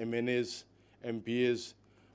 MNAs, MPAs,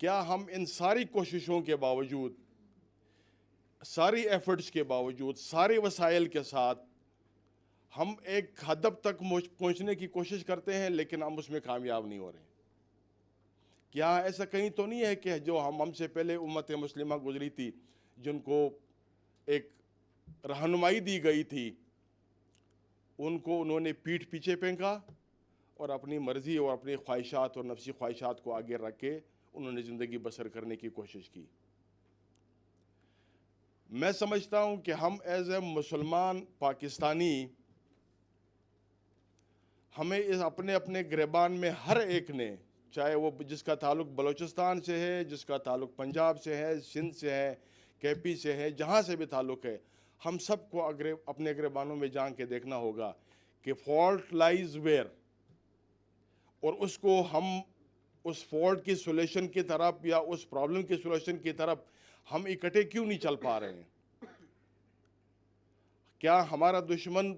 کیا ہم ان ساری کوششوں کے باوجود، ساری ایفرٹس کے باوجود، سارے وسائل کے ساتھ ہم ایک ہدف تک پہنچنے کی کوشش کرتے ہیں لیکن ہم اس میں کامیاب نہیں ہو رہے ہیں؟ کیا ایسا کہیں تو نہیں ہے کہ جو ہم سے پہلے امت مسلمہ گزری تھی، جن کو ایک رہنمائی دی گئی تھی، ان کو انہوں نے پیٹھ پیچھے پھینکا اور اپنی مرضی اور اپنی خواہشات اور نفسی خواہشات کو آگے رکھ کے انہوں نے زندگی بسر کرنے کی کوشش کی؟ میں سمجھتا ہوں کہ ہم ایز اے مسلمان پاکستانی، ہمیں اس اپنے اپنے گریبان میں ہر ایک نے، چاہے وہ جس کا تعلق بلوچستان سے ہے، جس کا تعلق پنجاب سے ہے، سندھ سے ہے، کے پی سے ہے، جہاں سے بھی تعلق ہے، ہم سب کو اپنے گریبانوں میں جان کے دیکھنا ہوگا کہ فالٹ لائز ویئر، اور اس کو ہم اس فالٹ کی سولوشن کی طرف یا اس پرابلم کی سولوشن کی طرف ہم اکٹھے کیوں نہیں چل پا رہے ہیں؟ کیا ہمارا دشمن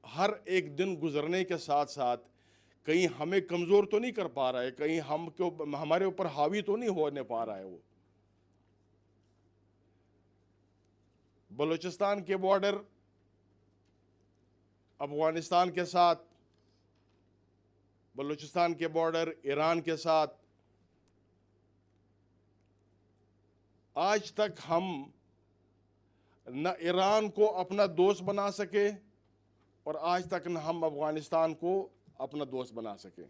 ہر ایک دن گزرنے کے ساتھ ساتھ کہیں ہمیں کمزور تو نہیں کر پا رہا ہے، کہیں ہمارے اوپر حاوی تو نہیں ہونے پا رہا ہے؟ وہ بلوچستان کے بارڈر افغانستان کے ساتھ، بلوچستان کے بارڈر ایران کے ساتھ، آج تک ہم نہ ایران کو اپنا دوست بنا سکے اور آج تک نہ ہم افغانستان کو اپنا دوست بنا سکیں۔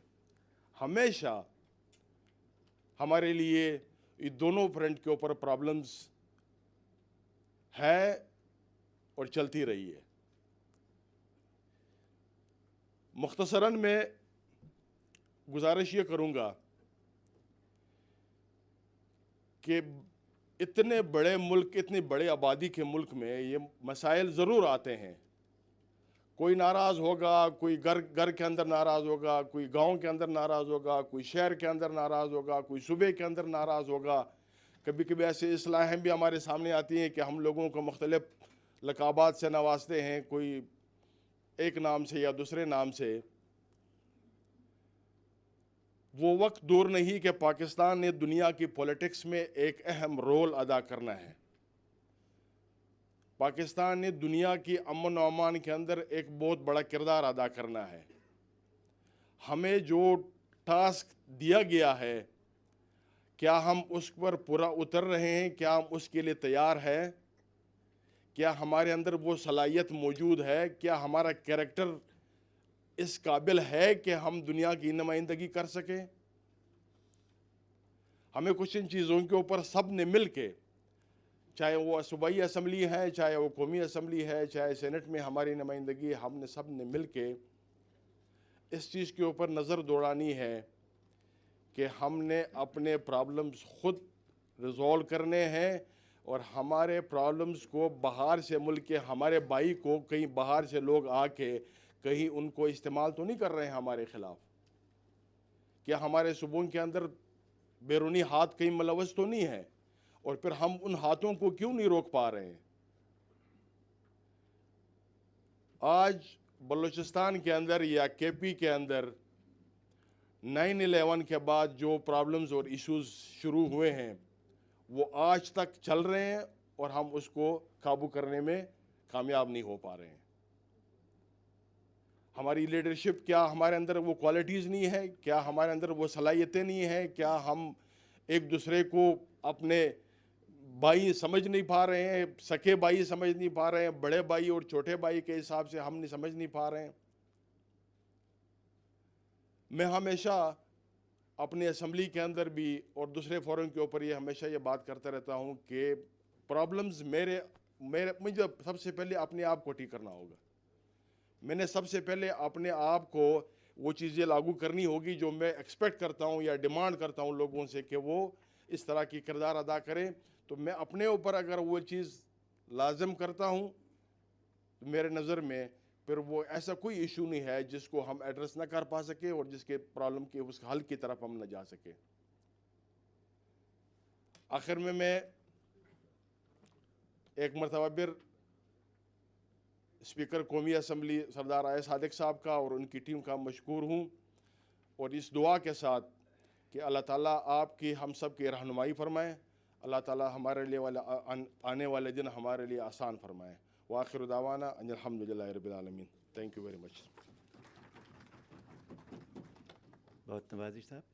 ہمیشہ ہمارے لیے یہ دونوں فرنٹ کے اوپر پرابلمز ہے اور چلتی رہی ہے۔ مختصراً میں گزارش یہ کروں گا کہ اتنے بڑے ملک، اتنی بڑے آبادی کے ملک میں یہ مسائل ضرور آتے ہیں۔ کوئی ناراض ہوگا، کوئی گھر کے اندر ناراض ہوگا، کوئی گاؤں کے اندر ناراض ہوگا، کوئی شہر کے اندر ناراض ہوگا، کوئی صوبے کے اندر ناراض ہوگا۔ کبھی کبھی ایسے اصطلاحیں بھی ہمارے سامنے آتی ہیں کہ ہم لوگوں کو مختلف لقابات سے نوازتے ہیں، کوئی ایک نام سے یا دوسرے نام سے۔ وہ وقت دور نہیں کہ پاکستان نے دنیا کی پولیٹکس میں ایک اہم رول ادا کرنا ہے۔ پاکستان نے دنیا کی امن و امان کے اندر ایک بہت بڑا کردار ادا کرنا ہے۔ ہمیں جو ٹاسک دیا گیا ہے، کیا ہم اس پر پورا اتر رہے ہیں؟ کیا ہم اس کے لیے تیار ہیں؟ کیا ہمارے اندر وہ صلاحیت موجود ہے؟ کیا ہمارا کیریکٹر اس قابل ہے کہ ہم دنیا کی نمائندگی کر سکیں؟ ہمیں کچھ ان چیزوں کے اوپر سب نے مل کے، چاہے وہ صوبائی اسمبلی ہے، چاہے وہ قومی اسمبلی ہے، چاہے سینٹ میں ہماری نمائندگی، ہم نے سب نے مل کے اس چیز کے اوپر نظر دوڑانی ہے کہ ہم نے اپنے پرابلمز خود ریزولو کرنے ہیں، اور ہمارے پرابلمز کو باہر سے ملک کے ہمارے بھائی کو، کہیں باہر سے لوگ آ کے کہیں ان کو استعمال تو نہیں کر رہے ہیں ہمارے خلاف؟ کیا ہمارے صوبوں کے اندر بیرونی ہاتھ کہیں ملوث تو نہیں ہے؟ اور پھر ہم ان ہاتھوں کو کیوں نہیں روک پا رہے ہیں؟ آج بلوچستان کے اندر یا کے پی کے اندر 9/11 کے بعد جو پرابلمز اور ایشوز شروع ہوئے ہیں، وہ آج تک چل رہے ہیں اور ہم اس کو قابو کرنے میں کامیاب نہیں ہو پا رہے ہیں۔ ہماری لیڈرشپ، کیا ہمارے اندر وہ کوالٹیز نہیں ہے؟ کیا ہمارے اندر وہ صلاحیتیں نہیں ہیں؟ کیا ہم ایک دوسرے کو اپنے بھائی سمجھ نہیں پا رہے ہیں؟ سکے بھائی سمجھ نہیں پا رہے ہیں؟ بڑے بھائی اور چھوٹے بھائی کے حساب سے ہم نہیں سمجھ نہیں پا رہے ہیں؟ میں ہمیشہ اپنے اسمبلی کے اندر بھی اور دوسرے فورم کے اوپر یہ ہمیشہ یہ بات کرتا رہتا ہوں کہ پرابلمز مجھے سب سے پہلے اپنے آپ کو ٹھیک کرنا ہوگا۔ میں نے سب سے پہلے اپنے آپ کو وہ چیزیں لاگو کرنی ہوگی جو میں ایکسپیکٹ کرتا ہوں یا ڈیمانڈ کرتا ہوں لوگوں سے کہ وہ اس طرح کی کردار ادا کریں۔ تو میں اپنے اوپر اگر وہ چیز لازم کرتا ہوں تو میرے نظر میں پھر وہ ایسا کوئی ایشو نہیں ہے جس کو ہم ایڈریس نہ کر پا سکے اور جس کے پرابلم کے اس حل کی طرف ہم نہ جا سکے۔ آخر میں ایک مرتبہ پھر اسپیکر قومی اسمبلی سردار آئے صادق صاحب کا اور ان کی ٹیم کا مشکور ہوں، اور اس دعا کے ساتھ کہ اللہ تعالیٰ آپ کی ہم سب کی رہنمائی فرمائیں، اللہ تعالیٰ ہمارے لیے آنے والے دن ہمارے لیے آسان فرمائیں. وآخر دعوانا ان الحمدللہ رب العالمین. Thank you very much. بہت نوازش صاحب.